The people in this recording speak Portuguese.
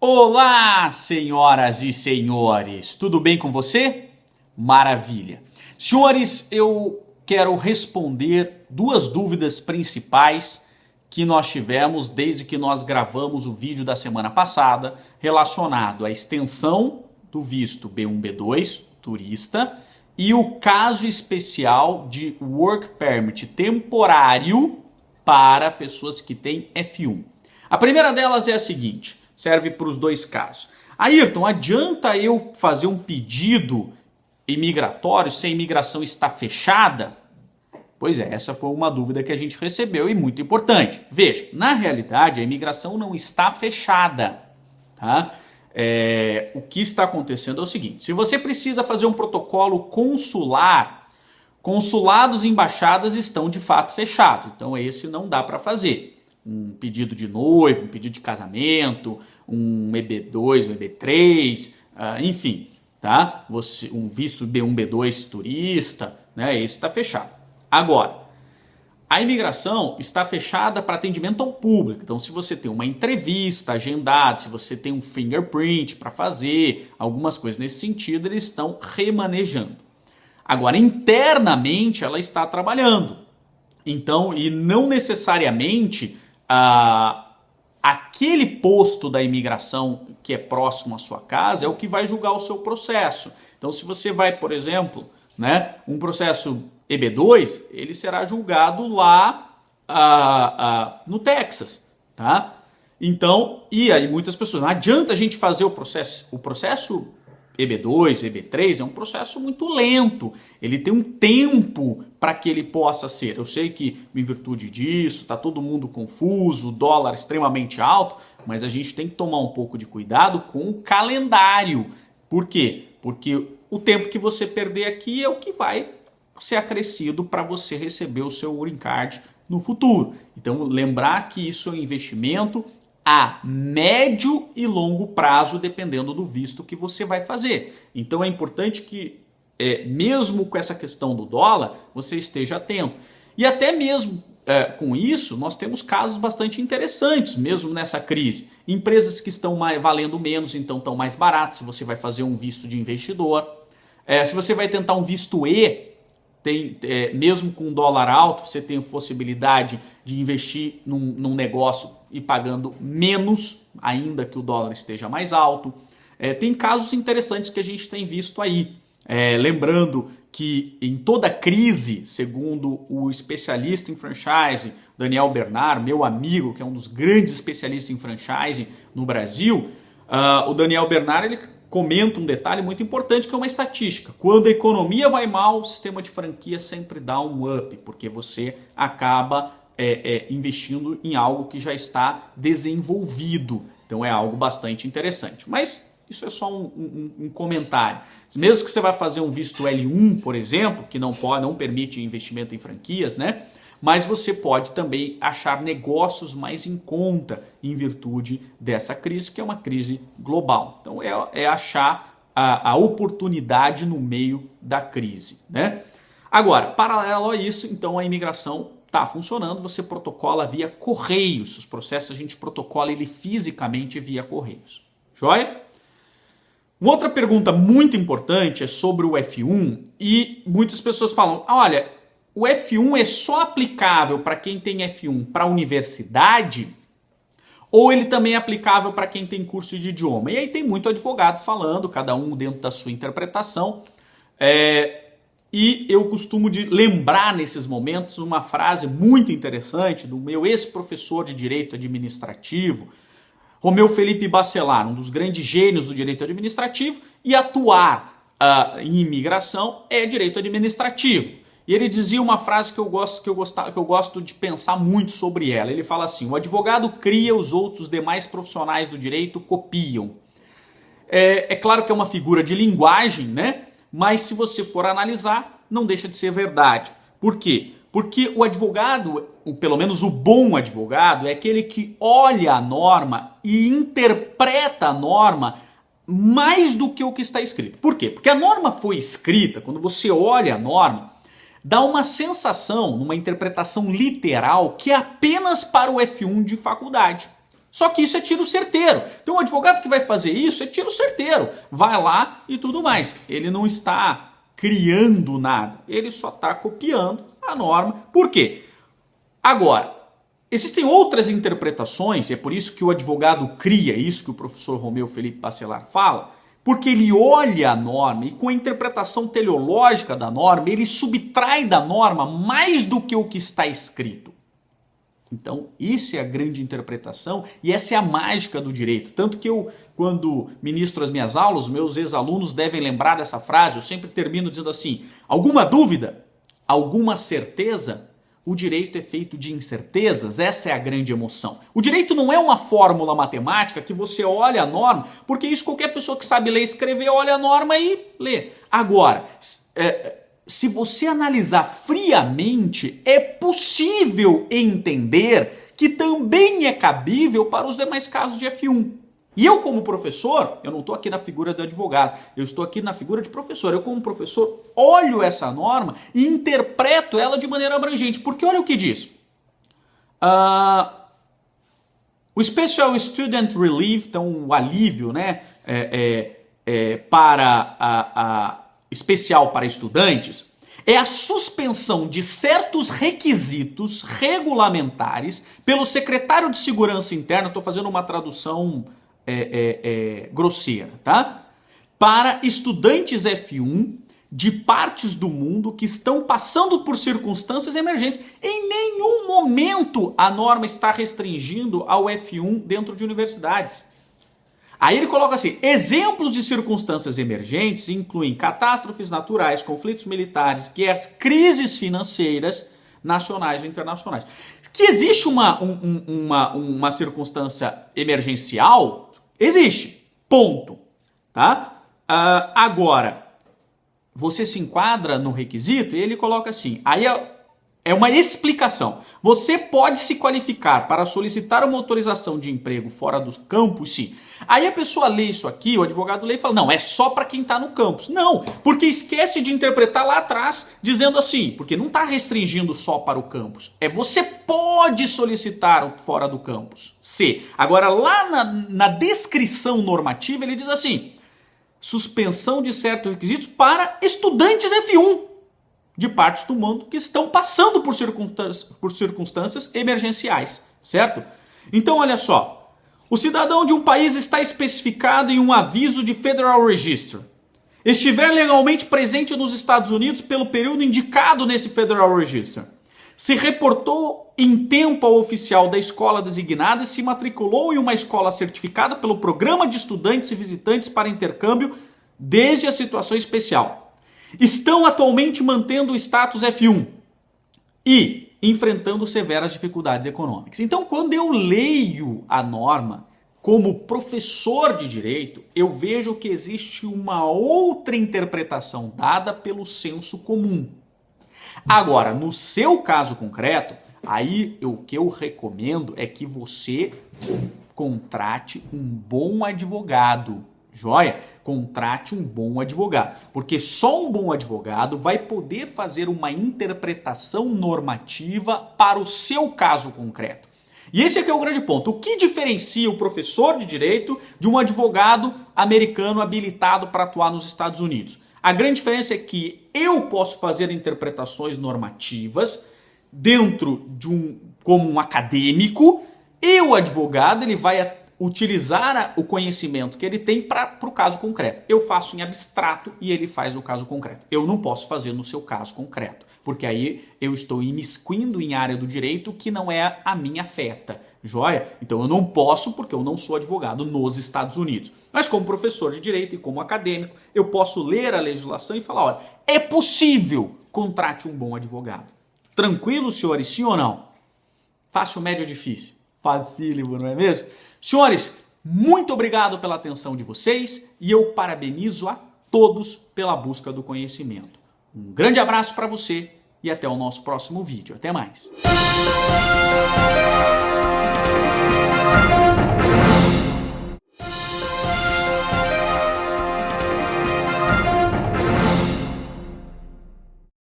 Olá, senhoras e senhores, tudo bem com você? Maravilha. Senhores, eu quero responder duas dúvidas principais que nós tivemos desde que nós gravamos o vídeo da semana passada relacionado à extensão do visto B1, B2, turista, e o caso especial de Work Permit temporário para pessoas que têm F1. A primeira delas é a seguinte, serve para os dois casos. Ayrton, adianta eu fazer um pedido imigratório se a imigração está fechada? Pois é, essa foi uma dúvida que a gente recebeu e muito importante. Veja, na realidade a imigração não está fechada, tá? O que está acontecendo é o seguinte, se você precisa fazer um protocolo consular, consulados e embaixadas estão de fato fechados, então esse não dá para fazer. Um pedido de noivo, um pedido de casamento, um EB2, um EB3, enfim, tá? Um visto B1, B2 turista, né? Esse está fechado. Agora, a imigração está fechada para atendimento ao público. Então, se você tem uma entrevista agendada, se você tem um fingerprint para fazer, algumas coisas nesse sentido, eles estão remanejando. Agora, internamente, ela está trabalhando. Então, e não necessariamente aquele posto da imigração que é próximo à sua casa é o que vai julgar o seu processo. Então, se você vai, por exemplo, né, um processo EB2, ele será julgado lá no Texas, tá? Então, e aí muitas pessoas, não adianta a gente fazer o processo EB2, EB3 é um processo muito lento, ele tem um tempo para que ele possa ser. Eu sei que em virtude disso está todo mundo confuso, o dólar extremamente alto, mas a gente tem que tomar um pouco de cuidado com o calendário. Por quê? Porque o tempo que você perder aqui é o que vai ser acrescido para você receber o seu green card no futuro. Então lembrar que isso é um investimento a médio e longo prazo, dependendo do visto que você vai fazer. Então é importante que, mesmo com essa questão do dólar, você esteja atento. E até mesmo com isso, nós temos casos bastante interessantes, mesmo nessa crise. Empresas que estão valendo menos, então estão mais baratas, se você vai fazer um visto de investidor. Se você vai tentar um visto E, mesmo com dólar alto, você tem a possibilidade de investir num negócio e pagando menos, ainda que o dólar esteja mais alto. Tem casos interessantes que a gente tem visto aí. Lembrando que em toda crise, segundo o especialista em franchise, Daniel Bernard, meu amigo, que é um dos grandes especialistas em franchise no Brasil, o Daniel Bernard, ele comenta um detalhe muito importante que é uma estatística. Quando a economia vai mal, o sistema de franquia sempre dá um up, porque você acaba investindo em algo que já está desenvolvido. Então é algo bastante interessante. Mas isso é só um comentário. Mesmo que você vai fazer um visto L1, por exemplo, que não permite investimento em franquias, né? Mas você pode também achar negócios mais em conta em virtude dessa crise, que é uma crise global. Então é achar a oportunidade no meio da crise, né? Agora, paralelo a isso, então a imigração está funcionando, você protocola via correios. Os processos a gente protocola ele fisicamente via correios. Joia? Uma outra pergunta muito importante é sobre o F1 e muitas pessoas falam, olha, o F1 é só aplicável para quem tem F1 para a universidade ou ele também é aplicável para quem tem curso de idioma? E aí tem muito advogado falando, cada um dentro da sua interpretação. E eu costumo lembrar nesses momentos uma frase muito interessante do meu ex-professor de Direito Administrativo, Romeu Felipe Bacelar, um dos grandes gênios do direito administrativo, e atuar em imigração é direito administrativo. E ele dizia uma frase que eu gosto de pensar muito sobre ela. Ele fala assim, o advogado cria, os outros demais profissionais do direito copiam. É claro que é uma figura de linguagem, né? Mas se você for analisar, não deixa de ser verdade. Por quê? Porque o advogado, pelo menos o bom advogado, é aquele que olha a norma e interpreta a norma mais do que o que está escrito. Por quê? Porque a norma foi escrita, quando você olha a norma, dá uma sensação, numa interpretação literal, que é apenas para o F1 de faculdade. Só que isso é tiro certeiro. Então o advogado que vai fazer isso é tiro certeiro. Vai lá e tudo mais. Ele não está criando nada. Ele só está copiando a norma. Por quê? Agora, existem outras interpretações, e é por isso que o advogado cria isso que o professor Romeu Felipe Bacelar fala, porque ele olha a norma e com a interpretação teleológica da norma, ele subtrai da norma mais do que o que está escrito. Então, isso é a grande interpretação e essa é a mágica do direito. Tanto que eu, quando ministro as minhas aulas, meus ex-alunos devem lembrar dessa frase, eu sempre termino dizendo assim, alguma dúvida? Alguma certeza? O direito é feito de incertezas, essa é a grande emoção. O direito não é uma fórmula matemática que você olha a norma, porque isso qualquer pessoa que sabe ler e escrever olha a norma e lê. Agora, se você analisar friamente, é possível entender que também é cabível para os demais casos de F1. E eu como professor, eu não estou aqui na figura do advogado, eu estou aqui na figura de professor. Eu como professor olho essa norma e interpreto ela de maneira abrangente. Porque olha o que diz. O Special Student Relief, então o alívio, né, especial para estudantes, é a suspensão de certos requisitos regulamentares pelo secretário de Segurança Interna, estou fazendo uma tradução grosseira, tá? Para estudantes F1 de partes do mundo que estão passando por circunstâncias emergentes. Em nenhum momento a norma está restringindo ao F1 dentro de universidades. Aí ele coloca assim, exemplos de circunstâncias emergentes incluem catástrofes naturais, conflitos militares, guerras, crises financeiras, nacionais ou internacionais. Que existe uma circunstância emergencial, existe, ponto. Tá? Agora, você se enquadra no requisito e ele coloca assim, aí é uma explicação. Você pode se qualificar para solicitar uma autorização de emprego fora dos campos, sim. Aí a pessoa lê isso aqui, o advogado lê e fala, não, é só para quem está no campus. Não, porque esquece de interpretar lá atrás, dizendo assim, porque não está restringindo só para o campus. Você pode solicitar fora do campus. C. Agora, lá na descrição normativa, ele diz assim, suspensão de certos requisitos para estudantes F1 de partes do mundo que estão passando por circunstâncias emergenciais, certo? Então, olha só. O cidadão de um país está especificado em um aviso de Federal Register. Estiver legalmente presente nos Estados Unidos pelo período indicado nesse Federal Register. Se reportou em tempo ao oficial da escola designada e se matriculou em uma escola certificada pelo Programa de Estudantes e Visitantes para Intercâmbio desde a situação especial. Estão atualmente mantendo o status F1 e enfrentando severas dificuldades econômicas. Então, quando eu leio a norma como professor de direito, eu vejo que existe uma outra interpretação dada pelo senso comum. Agora, no seu caso concreto, aí o que eu recomendo é que você contrate um bom advogado. Joia? Contrate um bom advogado, porque só um bom advogado vai poder fazer uma interpretação normativa para o seu caso concreto. E esse aqui é o grande ponto. O que diferencia o professor de direito de um advogado americano habilitado para atuar nos Estados Unidos? A grande diferença é que eu posso fazer interpretações normativas dentro de como um acadêmico e o advogado ele vai utilizar o conhecimento que ele tem para o caso concreto. Eu faço em abstrato e ele faz no caso concreto. Eu não posso fazer no seu caso concreto, porque aí eu estou imiscuindo em área do direito que não é a minha feta, joia? Então eu não posso porque eu não sou advogado nos Estados Unidos. Mas como professor de direito e como acadêmico, eu posso ler a legislação e falar, olha, é possível, contrate um bom advogado. Tranquilo, senhores, sim ou não? Fácil, médio ou difícil? Facílimo, não é mesmo? Senhores, muito obrigado pela atenção de vocês e eu parabenizo a todos pela busca do conhecimento. Um grande abraço para você e até o nosso próximo vídeo. Até mais!